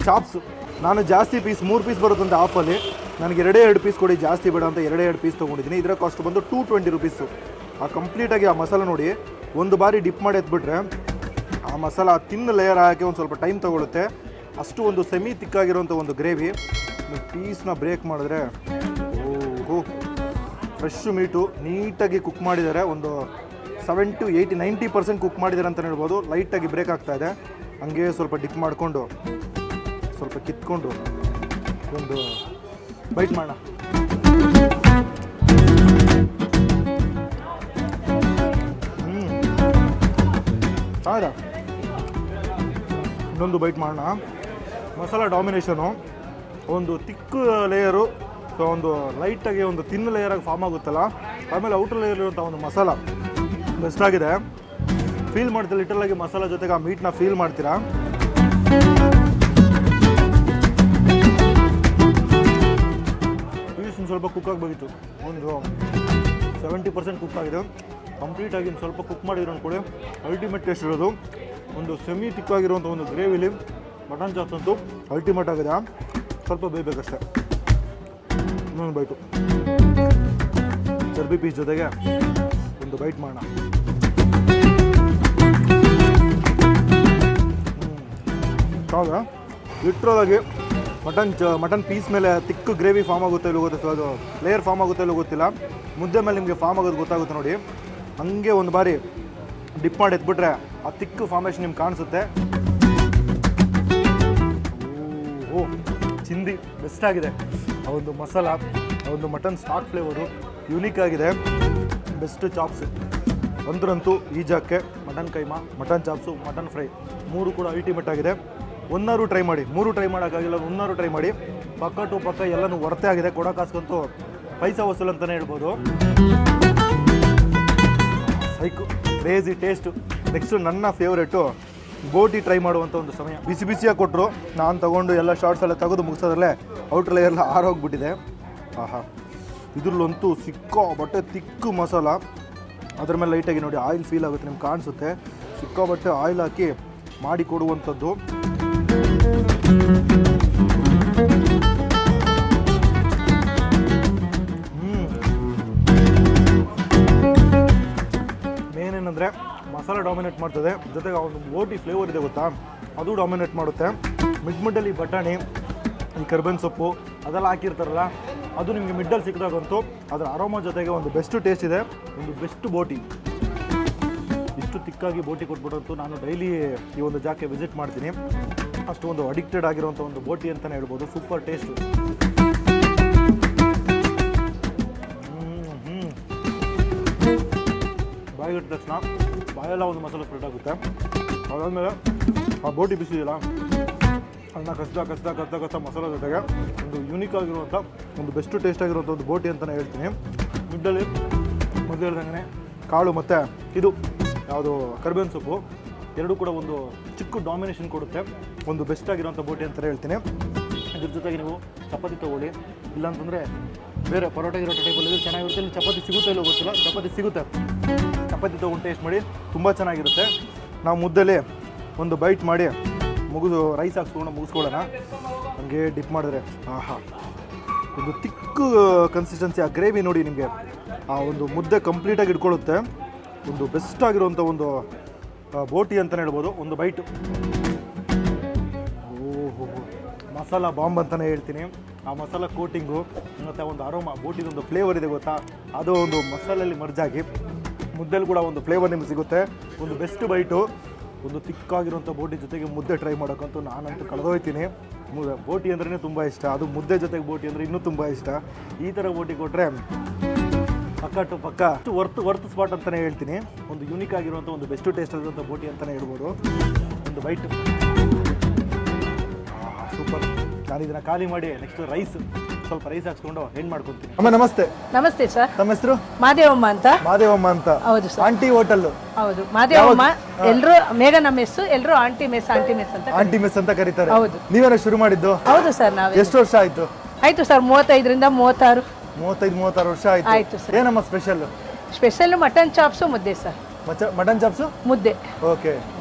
chops. ನಾನು ಜಾಸ್ತಿ ಪೀಸ್ 3 ಪೀಸ್ ಬರುತ್ತಂತೆ ಆಫಲ್ಲಿ, ನನಗೆ 2 ಪೀಸ್ ಕೊಡಿ, ಜಾಸ್ತಿ ಬೇಡ ಅಂತ 2 ಪೀಸ್ ತೊಗೊಂಡಿದ್ದೀನಿ. ಇದರ ಕಾಸ್ಟ್ ಬಂದು 220 ರೂಪೀಸು. ಆ ಕಂಪ್ಲೀಟಾಗಿ ಆ ಮಸಾಲ ನೋಡಿ, ಒಂದು ಬಾರಿ ಡಿಪ್ ಮಾಡಿ ಎತ್ಬಿಟ್ರೆ ಆ ಮಸಾಲ ತಿನ್ನ ಲೇಯರ್ ಹಾಕಿ ಒಂದು ಸ್ವಲ್ಪ ಟೈಮ್ ತೊಗೊಳುತ್ತೆ. ಅಷ್ಟು ಒಂದು ಸೆಮಿ ತಿಕ್ಕಾಗಿರುವಂಥ ಒಂದು ಗ್ರೇವಿ. ಪೀಸ್ನ ಬ್ರೇಕ್ ಮಾಡಿದ್ರೆ ಓಹೋ, ಫ್ರೆಶ್ ಮೀಟು ನೀಟಾಗಿ ಕುಕ್ ಮಾಡಿದ್ದಾರೆ. ಒಂದು 70 to 80 90% ಕುಕ್ ಮಾಡಿದ್ದಾರೆ ಅಂತ ಹೇಳ್ಬೋದು. ಲೈಟಾಗಿ ಬ್ರೇಕ್ ಆಗ್ತಾ ಇದೆ. ಹಂಗೆ ಸ್ವಲ್ಪ ಡಿಪ್ ಮಾಡಿಕೊಂಡು ಸ್ವಲ್ಪ ಕಿತ್ಕೊಂಡು ಒಂದು ಬೈಟ್ ಮಾಡೋಣ. ಚೆನ್ನಾಗಿದೆ. ಇನ್ನೊಂದು ಬೈಟ್ ಮಾಡೋಣ. ಮಸಾಲ ಡಾಮಿನೇಷನು ಒಂದು ತಿಕ್ ಲೇಯರು, ಸೊ ಒಂದು ಲೈಟಾಗಿ ಒಂದು ತಿನ್ ಲೇಯರಾಗಿ ಫಾರ್ಮ್ ಆಗುತ್ತಲ್ಲ, ಆಮೇಲೆ ಔಟರ್ ಲೇಯರ್ ಇರುವಂಥ ಒಂದು ಮಸಾಲ ಬೆಸ್ಟ್ ಆಗಿದೆ. ಫೀಲ್ ಮಾಡ್ತೀರಾ ಲಿಟರಲಾಗಿ ಮಸಾಲ ಜೊತೆಗೆ ಆ ಮೀಟ್ನ ಫೀಲ್ ಮಾಡ್ತೀರಾ. ಪೀಸ್ ಸ್ವಲ್ಪ ಕುಕ್ ಆಗಬೇಕಿತ್ತು. ಒಂದು 70% ಕುಕ್ ಆಗಿದೆ. ಕಂಪ್ಲೀಟಾಗಿ ಸ್ವಲ್ಪ ಕುಕ್ ಮಾಡಿದ್ರು ಅಂದ್ಕೊಳ್ಳಿ ಅಲ್ಟಿಮೇಟ್ ಟೇಸ್ಟ್ ಇರೋದು. ಒಂದು ಸೆಮಿ ತಿಕ್ಕಾಗಿರುವಂಥ ಒಂದು ಗ್ರೇವಿಲಿ ಮಟನ್ ಚಾಪ್ಸ್ ಅಂತೂ ಅಲ್ಟಿಮೇಟ್ ಆಗಿದೆ. ಸ್ವಲ್ಪ ಬೇಯಬೇಕಷ್ಟೆ. ಇನ್ನೊಂದು ಬೈಟು ಚರ್ಬಿ ಪೀಸ್ ಜೊತೆಗೆ ಒಂದು ಬೈಟ್ ಮಾಡೋಣ. ಹೌದಾ, ಲಿಟ್ರಲಾಗಿ ಮಟನ್ ಪೀಸ್ ಮೇಲೆ ತಿಕ್ಕು ಗ್ರೇವಿ ಫಾರ್ಮ್ ಆಗುತ್ತೆ ಇಲ್ಲೋ ಗೊತ್ತಿಲ್ಲ, ಅದು ಲೇಯರ್ ಫಾರ್ಮ್ ಆಗುತ್ತೆ ಇಲ್ಲೋ ಗೊತ್ತಿಲ್ಲ. ಮುದ್ದೆ ಮೇಲೆ ನಿಮಗೆ ಫಾರ್ಮ್ ಆಗೋದು ಗೊತ್ತಾಗುತ್ತೆ ನೋಡಿ. ಹಂಗೆ ಒಂದು ಬಾರಿ ಡಿಪ್ ಮಾಡಿ ಎತ್ಬಿಟ್ರೆ ಆ ತಿಕ್ಕು ಫಾರ್ಮೇಷನ್ ನಿಮ್ಗೆ ಕಾಣಿಸುತ್ತೆ. ಓ ಚಿಂದಿ ಬೆಸ್ಟ್ ಆಗಿದೆ. ಆ ಒಂದು ಮಸಾಲ, ಆ ಒಂದು ಮಟನ್ ಸ್ಟಾಕ್ ಫ್ಲೇವರು ಯೂನಿಕ್ ಆಗಿದೆ. ಬೆಸ್ಟ್ ಚಾಪ್ಸ್ ಅಂದ್ರಂತೂ ಈ ಜಾಗಕ್ಕೆ mutton keema, mutton chops, mutton fry ಮೂರು ಕೂಡ ಅಲ್ಟಿಮೇಟ್ ಆಗಿದೆ. ಒಂದಾರು ಟ್ರೈ ಮಾಡಿ. 3 ಟ್ರೈ ಮಾಡೋಕ್ಕಾಗಿಲ್ಲ, ಒಂದಾರು ಟ್ರೈ ಮಾಡಿ. ಪಕ್ಕ ಟು ಪಕ್ಕ ಎಲ್ಲನೂ ವರ್ತೆ ಆಗಿದೆ. ಕೊಡೋಕಾಸ್ಕಂತೂ ಪೈಸಾ ವಸೂಲ್ ಅಂತಲೇ ಹೇಳ್ಬೋದು. Psycho crazy taste. ನೆಕ್ಸ್ಟು ನನ್ನ ಫೇವ್ರೇಟು ಬೋಟಿ ಟ್ರೈ ಮಾಡುವಂಥ ಒಂದು ಸಮಯ. ಬಿಸಿ ಬಿಸಿಯಾಗಿ ಕೊಟ್ಟರು. ನಾನು ತೊಗೊಂಡು ಎಲ್ಲ ಶಾರ್ಟ್ಸ್ ಎಲ್ಲ ತೆಗೆದು ಮುಗಿಸೋದ್ರಲ್ಲೇ ಔಟ್ರ್ ಲೇಯರ್ಲ್ಲ ಆರೋಗ್ಬಿಟ್ಟಿದೆ. ಆಹಾ, ಇದ್ರಲ್ಲಂತೂ ಸಿಕ್ಕಾಬಟ್ಟೆ ತಿಕ್ಕು ಮಸಾಲ. ಅದ್ರ ಮೇಲೆ ಲೈಟಾಗಿ ನೋಡಿ ಆಯಿಲ್ ಫೀಲ್ ಆಗುತ್ತೆ, ನಿಮ್ಗೆ ಕಾಣಿಸುತ್ತೆ. ಸಿಕ್ಕಾಬಟ್ಟೆ ಆಯಿಲ್ ಹಾಕಿ ಮಾಡಿ ಕೊಡುವಂಥದ್ದು. ಮೇನೇನೆಂದರೆ ಮಸಾಲ ಡಾಮಿನೇಟ್ ಮಾಡ್ತದೆ, ಜೊತೆಗೆ ಆ ಒಂದು ಬೋಟಿ ಫ್ಲೇವರ್ ಇದೆ ಗೊತ್ತಾ, ಅದು ಡಾಮಿನೇಟ್ ಮಾಡುತ್ತೆ. ಮಿಡ್ಡಲ್ಲಿ ಬಟಾಣಿ, ಈ ಕರ್ಬೇವಿನ ಸೊಪ್ಪು ಅದೆಲ್ಲ ಹಾಕಿರ್ತಾರಲ್ಲ, ಅದು ನಿಮಗೆ ಮಿಡ್ಡಲ್ಲಿ ಸಿಕ್ಕಿದಾಗಂತೂ ಅದರ ಅರೋಮಾ ಜೊತೆಗೆ ಒಂದು ಬೆಸ್ಟ್ ಟೇಸ್ಟ್ ಇದೆ. ಒಂದು ಬೆಸ್ಟ್ ಬೋಟಿ. ಇಷ್ಟು ತಿಕ್ಕಾಗಿ ಬೋಟಿ ಕೊಟ್ಬಿಟ್ಟಂತೂ ನಾನು ಡೈಲಿ ಈ ಒಂದು ಜಾಗಕ್ಕೆ ವಿಸಿಟ್ ಮಾಡ್ತೀನಿ. ಅಷ್ಟು ಒಂದು ಅಡಿಕ್ಟೆಡ್ ಆಗಿರುವಂಥ ಒಂದು ಬೋಟಿ ಅಂತಲೇ ಹೇಳ್ಬೋದು. Super taste. ಬಾಯಿಗಿಟ್ಟ ತಕ್ಷಣ ಬಾಯೆಲ್ಲ ಒಂದು ಮಸಾಲೆ ಸ್ಪ್ರೆಡ್ ಆಗುತ್ತೆ. ಅದಾದಮೇಲೆ ಆ ಬೋಟಿ ಬಿಸಿ ಇಲ್ಲ, ಅದನ್ನ ಕಸ್ದ ಮಸಾಲೆ ಜೊತೆಗೆ ಒಂದು ಯೂನಿಕ್ ಆಗಿರುವಂಥ ಒಂದು ಬೆಸ್ಟ್ ಟೇಸ್ಟ್ ಆಗಿರುವಂಥ ಒಂದು ಬೋಟಿ ಅಂತಲೇ ಹೇಳ್ತೀನಿ. ಮಿಡ್ಡಲ್ಲಿ ಮೊದಲು ಹೇಳ್ದಂಗೆ ಕಾಳು ಮತ್ತು ಇದು ಯಾವುದು ಕರ್ಬೇವಿನ ಸೊಪ್ಪು ಎರಡೂ ಕೂಡ ಒಂದು ಚಿಕ್ಕ ಡಾಮಿನೇಷನ್ ಕೊಡುತ್ತೆ. ಒಂದು ಬೆಸ್ಟ್ ಆಗಿರುವಂಥ ಬೋಟಿ ಅಂತಲೇ ಹೇಳ್ತೀನಿ. ಇದ್ರ ಜೊತೆಗೆ ನೀವು ಚಪಾತಿ ತೊಗೊಳ್ಳಿ, ಇಲ್ಲಾಂತಂದರೆ ಬೇರೆ ಪರೋಟ ಗಿರೋಟ ಟೈಪಲ್ಲಿ ಚೆನ್ನಾಗಿರುತ್ತೆ. ಇಲ್ಲಿ ಚಪಾತಿ ಸಿಗುತ್ತೆ ಇಲ್ಲೋ ಗೊತ್ತಿಲ್ಲ, ಚಪಾತಿ ಸಿಗುತ್ತೆ. ಚಪಾತಿ ತೊಗೊಂಡು ಟೇಸ್ಟ್ ಮಾಡಿ, ತುಂಬ ಚೆನ್ನಾಗಿರುತ್ತೆ. ನಾವು ಮುದ್ದೆಲಿ ಒಂದು ಬೈಟ್ ಮಾಡಿ ರೈಸ್ ಹಾಕ್ಸ್ಕೊಂಡು ಮುಗಿಸ್ಕೊಳ್ಳೋಣ. ಹಂಗೆ ಡಿಪ್ ಮಾಡಿದ್ರೆ ಆಹಾ, ಒಂದು ತಿಕ್ಕು ಕನ್ಸಿಸ್ಟೆನ್ಸಿ. ಆ ಗ್ರೇವಿ ನೋಡಿ ನಿಮಗೆ ಆ ಒಂದು ಮುದ್ದೆ ಕಂಪ್ಲೀಟಾಗಿ ಇಟ್ಕೊಳ್ಳುತ್ತೆ. ಒಂದು ಬೆಸ್ಟ್ ಆಗಿರುವಂಥ ಒಂದು ಬೋಟಿ ಅಂತಲೇ ಹೇಳ್ಬೋದು. ಒಂದು ಬೈಟು ಓಹೋ, ಮಸಾಲ ಬಾಂಬ್ ಅಂತಲೇ ಹೇಳ್ತೀನಿ. ಆ ಮಸಾಲ ಕೋಟಿಂಗು ಮತ್ತು ಒಂದು ಅರೋಮಾ, ಬೋಟಿದೊಂದು ಫ್ಲೇವರ್ ಇದೆ ಗೊತ್ತಾ, ಅದು ಒಂದು ಮಸಾಲೆಯಲ್ಲಿ ಮರ್ಜಾಗಿ ಮುದ್ದೆಲಿ ಕೂಡ ಒಂದು ಫ್ಲೇವರ್ ನಿಮ್ಗೆ ಸಿಗುತ್ತೆ. ಒಂದು ಬೆಸ್ಟ್ ಬೈಟು. ಒಂದು ತಿಕ್ಕಾಗಿರುವಂಥ ಬೋಟಿ ಜೊತೆಗೆ ಮುದ್ದೆ ಟ್ರೈ ಮಾಡೋಕ್ಕಂತೂ ನಾನಂತೂ ಕಳೆದೋಯ್ತೀನಿ. ಬೋಟಿ ಅಂದ್ರೇ ತುಂಬ ಇಷ್ಟ, ಅದು ಮುದ್ದೆ ಜೊತೆಗೆ ಬೋಟಿ ಅಂದರೆ ಇನ್ನೂ ತುಂಬ ಇಷ್ಟ. ಈ ಥರ ಬೋಟಿ ಕೊಟ್ಟರೆ ಪಕ್ಕ ಟು ಪಕ್ಕ ವರ್ತ್ ಸ್ಪಾಟ್ ಅಂತಲೇ ಹೇಳ್ತೀನಿ. ಒಂದು ಯೂನಿಕ್ ಆಗಿರುವಂಥ ಒಂದು ಬೆಸ್ಟ್ ಟೇಸ್ಟ್ ಆಗಿರುವಂಥ ಬೋಟಿ ಅಂತಲೇ ಹೇಳ್ಬೋದು. ಒಂದು ಬೈಟ್ ಸೂಪರ್. ನಾನು ಇದನ್ನು ಖಾಲಿ ಮಾಡಿ ನೆಕ್ಸ್ಟ್ ಸ್ವಲ್ಪ ರೈಸ್ ಹಾಕ್ಸ್ಕೊಂಡು ಎಂಡ್ ಮಾಡ್ಕೊತೀನಿ. ಅಮ್ಮ ನಮಸ್ತೆ. ನಮಸ್ತೆ ಸರ್. ತಮ್ಮ ಹೆಸರು? ಮಾದೇವಮ್ಮ ಅಂತ. ಮಾದೇವಮ್ಮ ಅಂತ. ಹೌದು ಸರ್. Aunty hotel. ಹೌದು, ಮಾದೇವಮ್ಮ. ಎಲ್ಲರೂ ಮೇಘ ನಮ್ಮ ಮೆಸ್ಸು, ಎಲ್ಲರೂ ಆಂಟಿ ಮೆಸ್ ಅಂತ. ಆಂಟಿ ಮೆಸ್ ಅಂತ ಕರೀತಾರೆ. ಹೌದು. ನೀವೇನ ಶುರು ಮಾಡಿದ್ದು? ಹೌದು ಸರ್. ನಾವು ಎಷ್ಟು ವರ್ಷ ಆಯ್ತು? ಆಯ್ತು ಸರ್, 35ರಿಂದ 36. 35-36 ವರ್ಷ ಆಯ್ತು. ಆಯ್ತು ಸರ್. ಏನಮ್ಮ ಸ್ಪೆಷಲ್? ಸ್ಪೆಷಲ್ ಮಟನ್ ಚಾಪ್ಸು, ಮುದ್ದೆ ಸರ್. ಮಟನ್ ಚಾಪ್ಸು, ಮುದ್ದೆ. ಓಕೆ.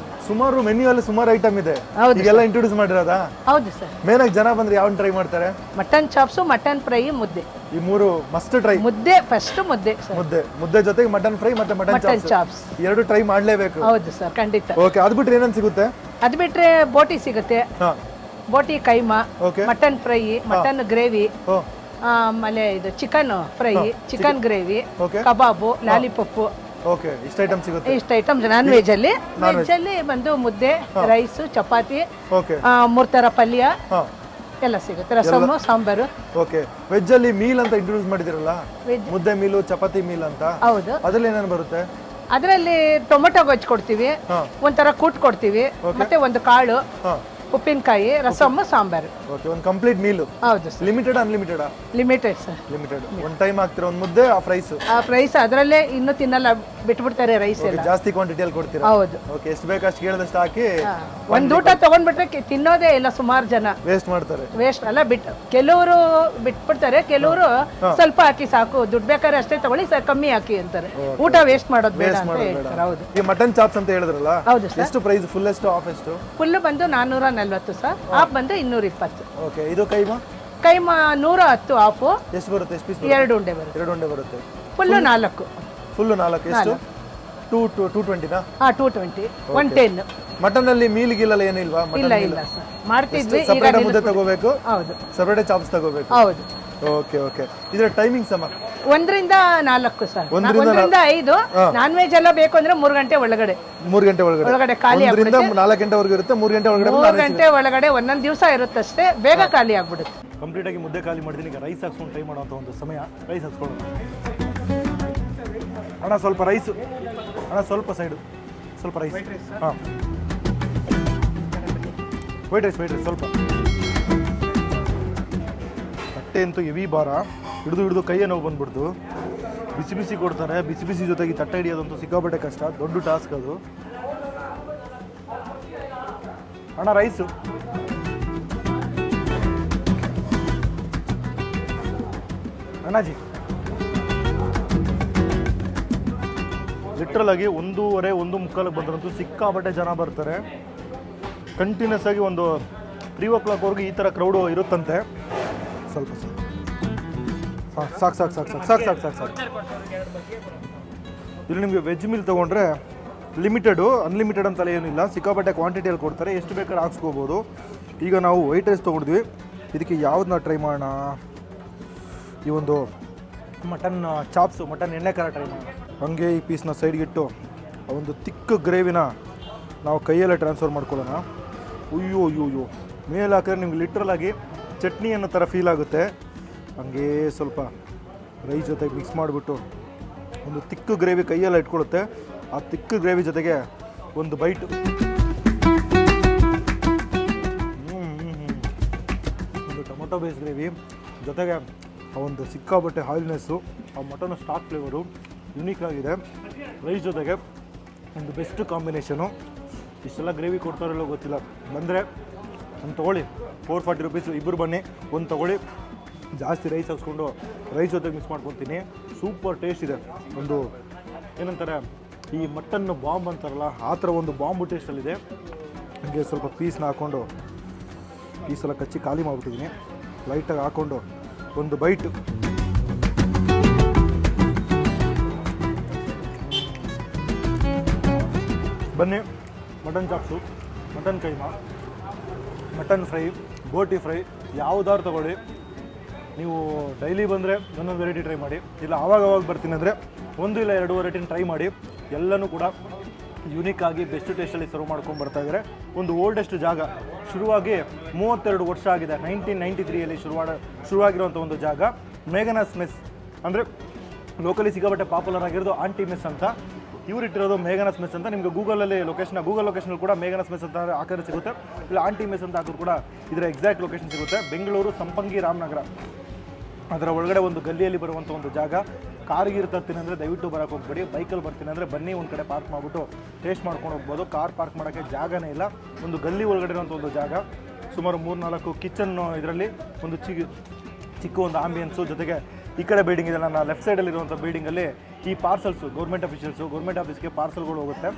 ಸುಮಾರು ಮೆನ್ಯೂ ಅಲ್ಲಿ ಸುಮಾರು ಐಟಮ್ ಇದೆ. ಈಗೆಲ್ಲ ಇಂಟ್ರೊಡ್ಯೂಸ್ ಮಾಡಿರೋದಾ? ಹೌದು ಸರ್. ಮೇನ್ ಆಗಿ ಜನ ಬಂದ್ರೆ ಯಾವ್ದು ಟ್ರೈ ಮಾಡ್ತಾರೆ? ಮಟನ್ ಚಾಪ್ಸು, ಮಟನ್ ಫ್ರೈ, ಮುದ್ದೆ. ಈ ಮೂರು ಮಸ್ಟ್ ಟ್ರೈ. ಮುದ್ದೆ ಫಸ್ಟ್, ಮುದ್ದೆ ಸರ್. ಮುದ್ದೆ ಜೊತೆಗೆ ಮಟನ್ ಫ್ರೈ ಮತ್ತೆ ಮಟನ್ ಚಾಪ್ಸ್ ಎರಡು ಟ್ರೈ ಮಾಡ್ಲೇಬೇಕು. ಹೌದು ಸರ್, ಖಂಡಿತ. ಓಕೆ, ಅದು ಬಿಟ್ರೆ ಏನೇನು ಸಿಗುತ್ತೆ? ಅದು ಬಿಟ್ರೆ ಬೋಟಿ ಸಿಗುತ್ತೆ, boti keema, okay mutton fry, mutton gravy, ಓ ಆಮೇಲೆ ಇದು chicken fry, chicken gravy, okay kebab, lollipop, okay ಇಷ್ಟು ಐಟಮ್ ಸಿಗುತ್ತೆ. ಇಷ್ಟು ಐಟಮ್ಸ್. ನಾನ್ ವೆಜ್ ಅಲ್ಲಿ ಬಂದು ಮುದ್ದೆ, ರೈಸ್, ಚಪಾತಿ, ಓಕೆ 3 ಥರ ಪಲ್ಯ ಹಾಂ ಎಲ್ಲ ಸಿಗುತ್ತೆ. ರಸಮ್ಮು, ಸಾಂಬಾರು. ಓಕೆ ವೆಜ್ಜಲ್ಲಿ ಮೀಲ್ ಅಂತ ಇಂಟ್ರೊಡ್ಯೂಸ್ ಮಾಡಿದಿರಲ್ಲ, ವೆಜ್ ಮುದ್ದೆ ಮೀಲು, ಚಪಾತಿ ಮೀಲ್ ಅಂತ, ಹೌದು. ಅದ್ರಲ್ಲಿ ಏನೇನು ಬರುತ್ತೆ? ಅದರಲ್ಲಿ ಟೊಮೊಟೊ ಗೊಜ್ಜು ಕೊಡ್ತೀವಿ, ಹಾಂ ಒಂಥರ ಕೂಟ್ ಕೊಡ್ತೀವಿ, ಮತ್ತೆ ಒಂದು ಕಾಳು, ಹಾಂ ಉಪ್ಪಿನಕಾಯಿ, ರಸಮ್ಮು, ಸಾಂಬಾರು. ಓಕೆ ಒಂದು ಕಂಪ್ಲೀಟ್ ಮೀಲು. ಹೌದು ಸರ್. ಲಿಮಿಟೆಡ್ ಅನ್ಲಿಮಿಟೆಡಾ? Limited sir. ಲಿಮಿಟೆಡ್. ಒಂದು ಟೈಮ್ ಹಾಕ್ತೀರಾ ಒಂದು ಮುದ್ದೆ, ಆ ಪ್ರೈಸ್? ಆ ಪ್ರೈಸ್ ಅದರಲ್ಲೇ ಇನ್ನೂ ತಿನ್ನಲ್ಲ, ಬಿಟ್ಬಿಡ್ತಾರೆ ರೈಸ್ ಎಲ್ಲ. ಜಾಸ್ತಿ ಕ್ವಾಂಟಿಟಿಯಲ್ಲಿ ಕೊಡ್ತೀರಾ? ಹೌದು. ಓಕೆ ಎಷ್ಟು ಬೇಕು ಅಷ್ಟು ಕೇಳಿದಷ್ಟು ಹಾಕಿ ಒಂದು ಊಟ ತಗೊಂಡ್ಬಿಟ್ರೆ ತಿನ್ನೋದೇ ಇಲ್ಲ ಸುಮಾರು ಜನ. ವೇಸ್ಟ್ ಮಾಡ್ತಾರೆ. ವೇಸ್ಟ್ ಅಲ್ಲ, ಕೆಲವರು ಬಿಟ್ಬಿಡ್ತಾರೆ, ಕೆಲವರು ಸ್ವಲ್ಪ ಹಾಕಿ ಸಾಕು, ದುಡ್ಡು ಬೇಕಾದ್ರೆ ಅಷ್ಟೇ ತಗೊಳ್ಳಿ ಸರ್, ಕಮ್ಮಿ ಹಾಕಿ ಅಂತಾರೆ. ಊಟ ವೇಸ್ಟ್ ಮಾಡೋದು ಬೇಡ ಅಂತ ಹೇಳ್ತಾರೆ. ಹೌದು. ಈ ಮಟನ್ ಚಾಪ್ಸ್ ಅಂತ ಹೇಳಿದ್ರಲ್ಲ, ಹೌದು ಸರ್. ಎಷ್ಟು ಪ್ರೈಸ್? ಫುಲ್ ಎಷ್ಟು, ಆಫ್ ಎಷ್ಟು? ಫುಲ್ ಬಂದು 440 ಸರ್, ಆಫ್ ಬಂದು 220. ಓಕೆ ಇದು ಕೈಮಾ? ಕೈಮಾ 110 ಆಫ್. ಎಷ್ಟು ಬರುತ್ತೆ? ಎಷ್ಟು ಪೀಸ್? 2 ಉಂಡೆ ಬರುತ್ತೆ. 2 ಉಂಡೆ ಬರುತ್ತೆ. ಫುಲ್ 4. ಫುಲ್ 4 ಎಷ್ಟು? 220ನಾ? 220, 110. ಮಟನ್ ಅಲ್ಲಿ ಮೀಲ್ ಗೀಲಲ್ಲ ಏನಿಲ್ವಾ? ಇಲ್ಲ ಇಲ್ಲ ಸರ್, ಮಾಡ್ತಿದ್ವಿ. ಈಗ ಸಪರೇಟ್ ಮುದ್ದೆ ತಗೋಬೇಕು, ಹೌದು. ಸಪರೇಟ್ ಚಾಪ್ಸ್ ತಗೋಬೇಕು. ಹೌದು. ಓಕೆ ಓಕೆ ಇದರ ಟೈಮಿಂಗ್ಸ್ ಅಮ್ಮ? 1 ರಿಂದ 4 ಸರ್. 1 ರಿಂದ 5. ನಾನ್ ವೆಜ್ ಎಲ್ಲ ಬೇಕು ಅಂದ್ರೆ 3 ಗಂಟೆ ಒಳಗಡೆ. 3 ಗಂಟೆ ಒಳಗಡೆ ಖಾಲಿ 1 ರಿಂದ 4 ಗಂಟೆವರೆಗೂ ಇರುತ್ತೆ. 3 ಗಂಟೆ ಒಳಗಡೆ 3 ಗಂಟೆ ಒಳಗಡೆ ಒಂದೊಂದು ದಿವಸ ಇರುತ್ತಷ್ಟೇ, ಬೇಗ ಖಾಲಿ ಆಗ್ಬಿಡುತ್ತೆ. ಕಂಪ್ಲೀಟ್ ಆಗಿ ಮುದ್ದೆ ಖಾಲಿ ಮಾಡಿದ್ದೀನಿ. ಈಗ ರೈಸ್ ಹಾಕ್ಸ್ಕೊಂಡು ಟ್ರೈ ಮಾಡುವಂಥ ಒಂದು ಸಮಯ. ರೈಸ್ ಹಾಕ್ಸ್ಕೊಳ್ಳೋಣ. ಅಣ್ಣ ಸ್ವಲ್ಪ ರೈಸು, ಅಣ್ಣ ಸ್ವಲ್ಪ ಸೈಡು, ಸ್ವಲ್ಪ ರೈಸ್. ಹಾಂ ವೈಟ್ ರೈಸ್ ಸ್ವಲ್ಪ. ತಟ್ಟೆ ಅಂತೂ ಹೆವಿ ಭಾರ, ಹಿಡಿದು ಕೈಯೇ ನೋವು ಬಂದ್ಬಿಡ್ತು. ಬಿಸಿ ಬಿಸಿ ಕೊಡ್ತಾರೆ, ಬಿಸಿ ಬಿಸಿ ಜೊತೆಗೆ ತಟ್ಟೆ ಹಿಡಿಯೋದಂತೂ ಸಿಕ್ಕಾಪಟ್ಟೆ ಕಷ್ಟ, ದೊಡ್ಡ ಟಾಸ್ಕ್ ಅದು. ಅಣ್ಣ ರೈಸು. ಅಣ್ಣಾಜಿ ಲಿಟ್ರಲ್ ಆಗಿ 1:30, 1:45 ಬಂದ್ರಂತೂ ಸಿಕ್ಕಾಪಟ್ಟೆ ಜನ ಬರ್ತಾರೆ. ಕಂಟಿನ್ಯೂಸ್ ಆಗಿ ಒಂದು 3 o'clockವರೆಗೂ ಈ ಥರ ಕ್ರೌಡು ಇರುತ್ತಂತೆ. ಸ್ವಲ್ಪ ಸಾಕು. ಇಲ್ಲಿ ನಿಮಗೆ ವೆಜ್ ಮೀಲ್ ತೊಗೊಂಡ್ರೆ ಲಿಮಿಟೆಡು, ಅನ್ಲಿಮಿಟೆಡ್ ಅಂತಲೇ ಏನಿಲ್ಲ, ಸಿಕ್ಕಾಪಟ್ಟೆ ಕ್ವಾಂಟಿಟಿಯಲ್ಲಿ ಕೊಡ್ತಾರೆ, ಎಷ್ಟು ಬೇಕಾದ್ರೆ ಹಾಕ್ಸ್ಕೋಬೋದು. ಈಗ ನಾವು ವೈಟ್ ರೈಸ್ ತೊಗೊಂಡಿದ್ವಿ, ಇದಕ್ಕೆ ಯಾವ್ದನ್ನ ಟ್ರೈ ಮಾಡೋಣ? ಈ ಒಂದು ಮಟನ್ ಚಾಪ್ಸು, ಮಟನ್ ಎಣ್ಣೆ ಖಾರ ಟ್ರೈ ಮಾಡೋಣ. ಹಾಗೆ ಈ ಪೀಸ್ನ ಸೈಡ್ಗಿಟ್ಟು ಆ ಒಂದು ತಿಕ್ಕ ಗ್ರೇವಿನ ನಾವು ಕೈಯಲ್ಲೇ ಟ್ರಾನ್ಸ್ಫರ್ ಮಾಡ್ಕೊಳ್ಳೋಣ. ಅಯ್ಯೋ ಮೇಲೆ ಹಾಕಿದ್ರೆ ನಿಮ್ಗೆ ಲಿಟ್ರಲ್ ಆಗಿ ಚಟ್ನಿ ಅನ್ನೋ ಥರ ಫೀಲ್ ಆಗುತ್ತೆ. ಹಾಗೇ ಸ್ವಲ್ಪ ರೈಸ್ ಜೊತೆಗೆ ಮಿಕ್ಸ್ ಮಾಡಿಬಿಟ್ಟು ಒಂದು ತಿಕ್ಕ ಗ್ರೇವಿ ಕೈಯೆಲ್ಲ ಇಟ್ಕೊಳ್ಳುತ್ತೆ. ಆ ತಿಕ್ಕ ಗ್ರೇವಿ ಜೊತೆಗೆ ಒಂದು ಬೈಟು. ಒಂದು ಟೊಮೊಟೊ ಬೇಸ್ ಗ್ರೇವಿ ಜೊತೆಗೆ ಆ ಒಂದು ಸಿಕ್ಕಾಬಟ್ಟೆ ಆಯಿಲ್ನೆಸ್ಸು, ಆ ಮಟನ್ ಸ್ಟಾಕ್ ಫ್ಲೇವರು ಯುನೀಕ್ ಆಗಿದೆ. ರೈಸ್ ಜೊತೆಗೆ ಒಂದು ಬೆಸ್ಟ್ ಕಾಂಬಿನೇಷನು. ಇಷ್ಟೆಲ್ಲ ಗ್ರೇವಿ ಕೊಡ್ತಾರಲ್ಲೋ ಗೊತ್ತಿಲ್ಲ. ಬಂದರೆ ಒಂದು ತೊಗೊಳ್ಳಿ, 440 rupees. ಇಬ್ಬರು ಬನ್ನಿ, ಒಂದು ತೊಗೊಳ್ಳಿ. ಜಾಸ್ತಿ ರೈಸ್ ಹಾಕ್ಸ್ಕೊಂಡು ರೈಸ್ ಜೊತೆಗೆ ಮಿಕ್ಸ್ ಮಾಡ್ಕೊತೀನಿ. ಸೂಪರ್ ಟೇಸ್ಟ್ ಇದೆ. ಒಂದು ಏನಂತಾರೆ, ಈ ಮಟನ್ ಬಾಂಬ್ ಅಂತಾರಲ್ಲ, ಆ ಥರ ಒಂದು ಬಾಂಬು ಟೇಸ್ಟಲ್ಲಿದೆ. ಹಾಗೆ ಸ್ವಲ್ಪ ಪೀಸ್ನ ಹಾಕ್ಕೊಂಡು ಪೀಸೆಲ್ಲ ಕಚ್ಚಿ ಖಾಲಿ ಮಾಡಿಬಿಟ್ಟಿದ್ದೀನಿ. ಲೈಟಾಗಿ ಹಾಕ್ಕೊಂಡು ಒಂದು ಬೈಟು. ಬನ್ನಿ, mutton chops, mutton keema, mutton fry, boti fry ಯಾವುದಾದ್ರು ತೊಗೊಳ್ಳಿ. ನೀವು ಡೈಲಿ ಬಂದರೆ ಒಂದೊಂದು ವೆರೈಟಿ ಟ್ರೈ ಮಾಡಿ, ಇಲ್ಲ ಆವಾಗ ಬರ್ತೀನಿ ಅಂದರೆ 1 ಇಲ್ಲ 2 ವೆರೈಟಿನ ಟ್ರೈ ಮಾಡಿ. ಎಲ್ಲನೂ ಕೂಡ ಯುನೀಕಾಗಿ ಬೆಸ್ಟ್ ಟೇಸ್ಟಲ್ಲಿ ಸರ್ವ್ ಮಾಡ್ಕೊಂಡು ಬರ್ತಾಯಿದ್ದಾರೆ. ಒಂದು ಓಲ್ಡೆಸ್ಟ್ ಜಾಗ, ಶುರುವಾಗಿ 32 ವರ್ಷ ಆಗಿದೆ. 1993ಯಲ್ಲಿ ಶುರುವಾಗಿರುವಂಥ ಒಂದು ಜಾಗ ಮೇಘನಾಸ್ ಮೆಸ್. ಅಂದರೆ ಲೋಕಲಿ ಸಿಕ್ಕಾಪಟ್ಟೆ ಪಾಪ್ಯುಲರ್ ಆಗಿರೋದು ಆಂಟಿ ಮೆಸ್ ಅಂತ. ಇವ್ರು ಇಟ್ಟಿರೋದು ಮೇಘನಾಸ್ ಮೆಸ್ ಅಂತ. ನಿಮಗೆ ಗೂಗಲ್ ಲೊಕೇಶನ್ ಕೂಡ ಮೇಘನಾಸ್ ಮೆಸ್ ಅಂತ ಹಾಕಿದ್ರೆ ಸಿಗುತ್ತೆ, ಇಲ್ಲ ಆಂಟಿ ಮೆಸ್ ಅಂತ ಹಾಕಿದ್ರು ಕೂಡ ಇದರ ಎಕ್ಸಾಕ್ಟ್ ಲೊಕೇಶನ್ ಸಿಗುತ್ತೆ. ಬೆಂಗಳೂರು ಸಂಪಂಗಿ ರಾಮನಗರ, ಅದರ ಒಳಗಡೆ ಒಂದು ಗಲ್ಲಿಯಲ್ಲಿ ಬರುವಂಥ ಒಂದು ಜಾಗ. ಕಾರಿಗೆ ತರ್ತೀನಿ ಅಂದರೆ ದಯವಿಟ್ಟು ಬರೋಕ್ಕೆ ಹೋಗ್ಬೇಡಿ. ಬೈಕಲ್ಲಿ ಬರ್ತೀನಿ ಅಂದರೆ ಬನ್ನಿ, ಒಂದು ಕಡೆ ಪಾರ್ಕ್ ಮಾಡಿಬಿಟ್ಟು ಟೇಸ್ಟ್ ಮಾಡ್ಕೊಂಡು ಹೋಗ್ಬೋದು. ಕಾರ್ ಪಾರ್ಕ್ ಮಾಡೋಕ್ಕೆ ಜಾಗನೇ ಇಲ್ಲ. ಒಂದು ಗಲ್ಲಿ ಒಳಗಡೆ ಇರುವಂಥ ಒಂದು ಜಾಗ. ಸುಮಾರು 3-4 ಕಿಚನ್ನು, ಇದರಲ್ಲಿ ಒಂದು ಚಿಕ್ಕ ಒಂದು ಆಂಬಿಯನ್ಸು. ಜೊತೆಗೆ ಈ ಕಡೆ ಬಿಲ್ಡಿಂಗ್ ಇದೆ, ನನ್ನ ಲೆಫ್ಟ್ ಸೈಡಲ್ಲಿರುವಂಥ ಬಿಲ್ಡಿಂಗಲ್ಲಿ ಈ ಪಾರ್ಸಲ್ಸು, ಗೌರ್ಮೆಂಟ್ ಆಫೀಸ್ಗೆ ಪಾರ್ಸಲ್ಗಳು ಹೋಗುತ್ತೆ.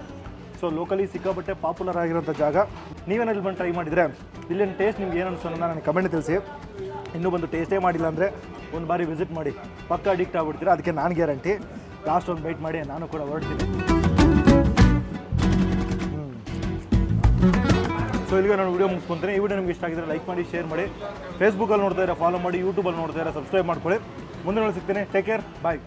ಸೊ ಲೋಕಲಿ ಸಿಕ್ಕಾಪಟ್ಟೆ ಪಾಪ್ಯುಲರ್ ಆಗಿರೋಂಥ ಜಾಗ. ನೀವೇನಲ್ಲಿ ಬಂದು ಟ್ರೈ ಮಾಡಿದರೆ ಇಲ್ಲಿನ ಟೇಸ್ಟ್ ನಿಮ್ಗೆ ಏನು ಅನಿಸೋ ನನಗೆ ಕಮೆಂಟ್ ತಿಳಿಸಿ. ಇನ್ನೂ ಬಂದು ಟೇಸ್ಟೇ ಮಾಡಿಲ್ಲ ಅಂದರೆ ಒಂದು ಬಾರಿ ವಿಸಿಟ್ ಮಾಡಿ, ಪಕ್ಕ ಅಡಿಕ್ಟ್ ಆಗ್ಬಿಡ್ತೀರಾ. ಅದಕ್ಕೆ ನಾನು ಗ್ಯಾರಂಟಿ. ಲಾಸ್ಟ್ ಒಂದು ಬೈಟ್ ಮಾಡಿ ನಾನು ಕೂಡ ಹೊರಡ್ತೀನಿ. ಸೊ ಇಲ್ಲಿಗೆ ನಾನು ವಿಡಿಯೋ ಮುಗಿಸ್ಕೊಂತೀನಿ. ಈ ವಿಡಿಯೋ ನಿಮ್ಗೆ ಇಷ್ಟ ಆಗಿದ್ರೆ ಲೈಕ್ ಮಾಡಿ, ಶೇರ್ ಮಾಡಿ. ಫೇಸ್ಬುಕ್ಕಲ್ಲಿ ನೋಡ್ತಾ ಇರೋ ಫಾಲೋ ಮಾಡಿ, ಯೂಟ್ಯೂಬಲ್ಲಿ ನೋಡ್ತಾ ಇರೋ ಸಬ್ಸ್ಕ್ರೈಬ್ ಮಾಡ್ಕೊಳ್ಳಿ. ಮುಂದೆ ಸಿಗ್ತೀನಿ. ಟೇಕ್ ಕೇರ್, ಬಾಯ್.